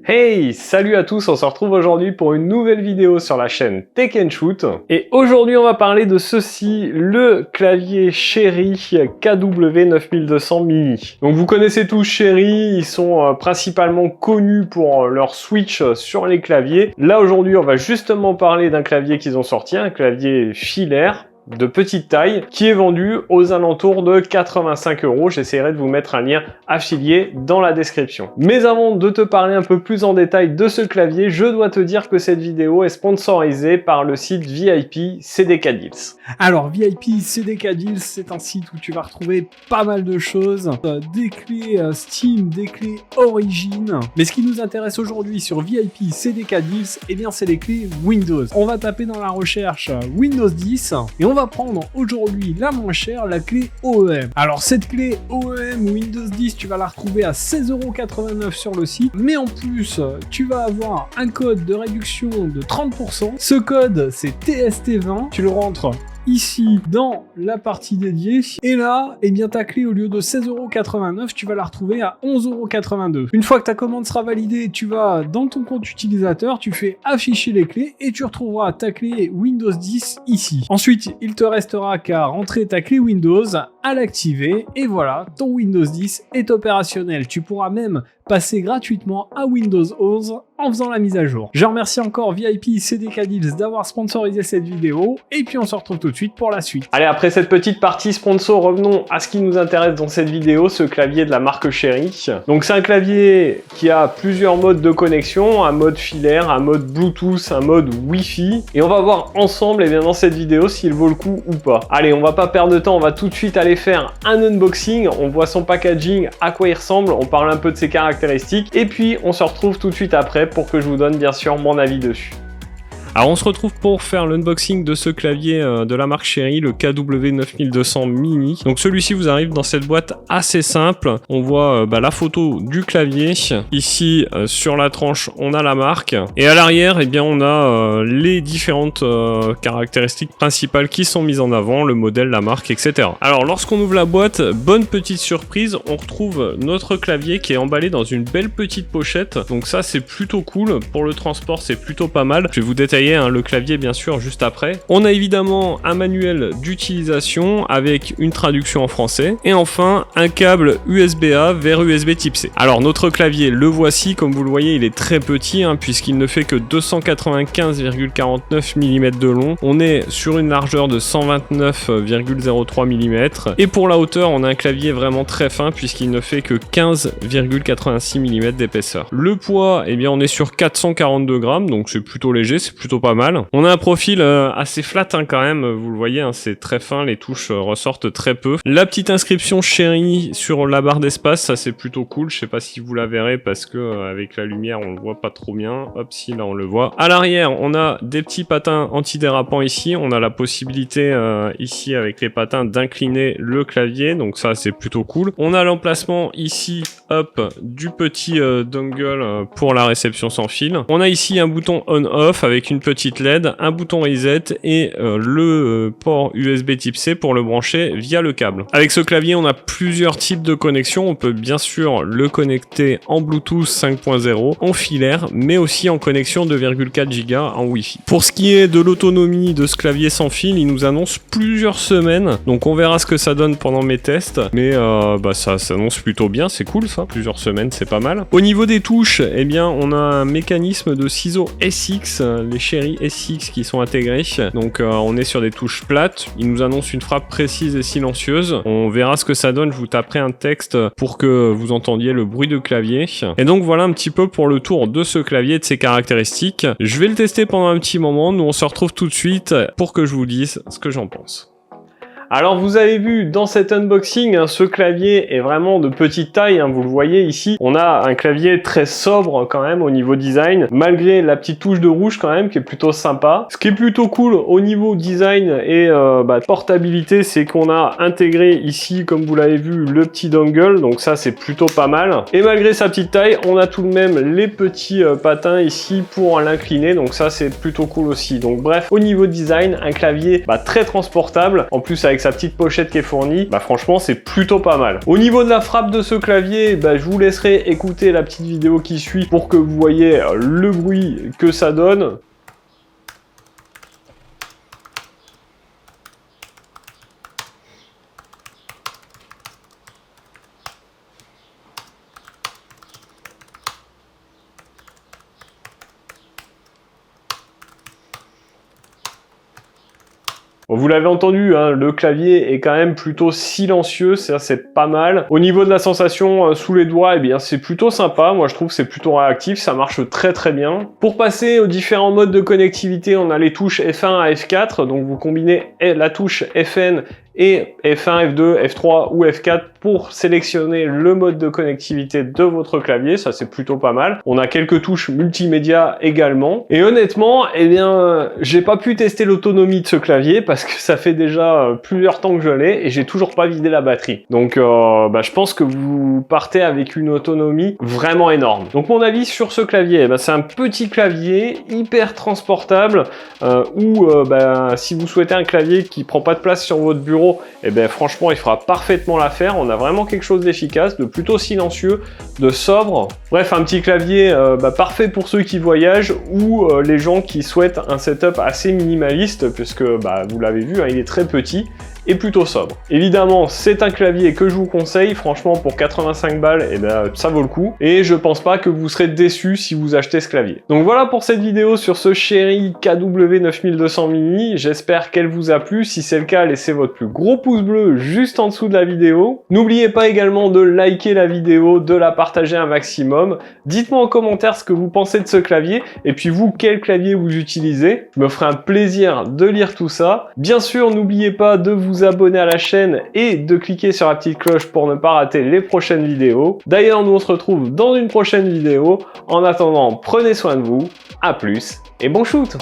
Hey, salut à tous, on se retrouve aujourd'hui pour une nouvelle vidéo sur la chaîne Tech & Shoot. Et aujourd'hui on va parler de ceci, le clavier Cherry KW9200 Mini. Donc vous connaissez tous Cherry, ils sont principalement connus pour leur switch sur les claviers. Là aujourd'hui on va justement parler d'un clavier qu'ils ont sorti, un clavier filaire de petite taille qui est vendu aux alentours de 85 €. J'essaierai de vous mettre un lien affilié dans la description. Mais avant de te parler un peu plus en détail de ce clavier, je dois te dire que cette vidéo est sponsorisée par le site VIP CDK Deals. Alors VIP CDK Deals, c'est un site où tu vas retrouver pas mal de choses, des clés Steam, des clés Origin. Mais ce qui nous intéresse aujourd'hui sur VIP CDK Deals, eh bien c'est les clés Windows. On va taper dans la recherche Windows 10 et on va prendre aujourd'hui la moins chère, la clé OEM. Alors cette clé OEM Windows 10, tu vas la retrouver à 16,89 € sur le site, mais en plus tu vas avoir un code de réduction de 30%. Ce code c'est TST20, tu le rentres ici dans la partie dédiée et là, eh bien ta clé au lieu de 16,89 €, tu vas la retrouver à 11,82 €. Une fois que ta commande sera validée, tu vas dans ton compte utilisateur, tu fais afficher les clés et tu retrouveras ta clé Windows 10 ici. Ensuite, il te restera qu'à rentrer ta clé Windows, à l'activer et voilà, ton Windows 10 est opérationnel. Tu pourras même passer gratuitement à Windows 11 en faisant la mise à jour. Je remercie encore VIP CDK Deals d'avoir sponsorisé cette vidéo et puis on se retrouve tout de suite pour la suite. Allez, après cette petite partie sponsor, revenons à ce qui nous intéresse dans cette vidéo, ce clavier de la marque Cherry. Donc c'est un clavier qui a plusieurs modes de connexion, un mode filaire, un mode Bluetooth, un mode Wi-Fi et on va voir ensemble dans cette vidéo s'il vaut le coup ou pas. Allez, on va pas perdre de temps, on va tout de suite aller faire un unboxing, on voit son packaging, à quoi il ressemble, on parle un peu de ses caractéristiques et puis on se retrouve tout de suite après pour que je vous donne bien sûr mon avis dessus. Alors on se retrouve pour faire l'unboxing de ce clavier de la marque Cherry, le KW9200 Mini. Donc celui-ci vous arrive dans cette boîte assez simple. On voit la photo du clavier. Ici sur la tranche on a la marque. Et à l'arrière eh bien on a les différentes caractéristiques principales qui sont mises en avant, le modèle, la marque, etc. Alors lorsqu'on ouvre la boîte, bonne petite surprise, on retrouve notre clavier qui est emballé dans une belle petite pochette. Donc ça c'est plutôt cool. Pour le transport c'est plutôt pas mal. Je vais vous détailler le clavier bien sûr juste après. On a évidemment un manuel d'utilisation avec une traduction en français et enfin un câble USB-A vers USB type C. Alors notre clavier, le voici, comme vous le voyez il est très petit puisqu'il ne fait que 295,49 mm de long. On est sur une largeur de 129,03 mm et pour la hauteur on a un clavier vraiment très fin puisqu'il ne fait que 15,86 mm d'épaisseur. Le poids, eh bien on est sur 442 grammes donc c'est plutôt léger, c'est plutôt pas mal. On a un profil assez flat quand même, vous le voyez, c'est très fin, les touches ressortent très peu. La petite inscription Cherry sur la barre d'espace, ça c'est plutôt cool, je sais pas si vous la verrez parce que avec la lumière on le voit pas trop bien. Hop, si là on le voit. À l'arrière, on a des petits patins antidérapants ici, on a la possibilité ici avec les patins d'incliner le clavier, donc ça c'est plutôt cool. On a l'emplacement ici, hop, du petit dongle pour la réception sans fil. On a ici un bouton on-off avec une petite LED, un bouton reset et le port USB type C pour le brancher via le câble. Avec ce clavier, on a plusieurs types de connexions. On peut bien sûr le connecter en Bluetooth 5.0, en filaire, mais aussi en connexion 2,4 Go en Wi-Fi. Pour ce qui est de l'autonomie de ce clavier sans fil, il nous annonce plusieurs semaines. Donc on verra ce que ça donne pendant mes tests, mais ça s'annonce plutôt bien, c'est cool ça. Plusieurs semaines, c'est pas mal. Au niveau des touches, eh bien on a un mécanisme de ciseaux SX, les Cherry SX qui sont intégrés. Donc on est sur des touches plates. Il nous annonce une frappe précise et silencieuse. On verra ce que ça donne. Je vous taperai un texte pour que vous entendiez le bruit de clavier. Et donc voilà un petit peu pour le tour de ce clavier et de ses caractéristiques. Je vais le tester pendant un petit moment. Nous on se retrouve tout de suite pour que je vous dise ce que j'en pense. Alors vous avez vu dans cet unboxing, ce clavier est vraiment de petite taille, vous le voyez ici. On a un clavier très sobre quand même au niveau design, malgré la petite touche de rouge quand même qui est plutôt sympa. Ce qui est plutôt cool au niveau design et portabilité, c'est qu'on a intégré ici, comme vous l'avez vu, le petit dongle, donc ça c'est plutôt pas mal. Et malgré sa petite taille, on a tout de même les petits patins ici pour l'incliner, donc ça c'est plutôt cool aussi. Donc bref, au niveau design, un clavier très transportable, en plus avec avec sa petite pochette qui est fournie, bah franchement c'est plutôt pas mal. Au niveau de la frappe de ce clavier, bah, je vous laisserai écouter la petite vidéo qui suit pour que vous voyez le bruit que ça donne. Bon, vous l'avez entendu, hein, le clavier est quand même plutôt silencieux, ça c'est pas mal. Au niveau de la sensation sous les doigts, eh bien c'est plutôt sympa, moi je trouve que c'est plutôt réactif, ça marche très très bien. Pour passer aux différents modes de connectivité, on a les touches F1 à F4, donc vous combinez la touche FN et F1, F2, F3 ou F4 pour sélectionner le mode de connectivité de votre clavier, ça c'est plutôt pas mal. On a quelques touches multimédia également. Et honnêtement, eh bien, j'ai pas pu tester l'autonomie de ce clavier parce que ça fait déjà plusieurs temps que je l'ai et j'ai toujours pas vidé la batterie. Donc je pense que vous partez avec une autonomie vraiment énorme. Donc mon avis sur ce clavier, c'est un petit clavier hyper transportable où si vous souhaitez un clavier qui prend pas de place sur votre bureau, et franchement il fera parfaitement l'affaire. On a vraiment quelque chose d'efficace, de plutôt silencieux, de sobre. Bref, un petit clavier parfait pour ceux qui voyagent ou les gens qui souhaitent un setup assez minimaliste puisque vous l'avez vu, hein, il est très petit et plutôt sobre. Évidemment, c'est un clavier que je vous conseille, franchement pour 85 balles, ça vaut le coup, et je pense pas que vous serez déçus si vous achetez ce clavier. Donc voilà pour cette vidéo sur ce Cherry KW9200 Mini, j'espère qu'elle vous a plu. Si c'est le cas, laissez votre plus gros pouce bleu juste en dessous de la vidéo. N'oubliez pas également de liker la vidéo, de la partager un maximum. Dites-moi en commentaire ce que vous pensez de ce clavier, et puis vous, quel clavier vous utilisez. Je me ferai un plaisir de lire tout ça. Bien sûr, n'oubliez pas de vous abonner à la chaîne et de cliquer sur la petite cloche pour ne pas rater les prochaines vidéos. D'ailleurs, nous on se retrouve dans une prochaine vidéo. En attendant, prenez soin de vous, à plus et bon shoot!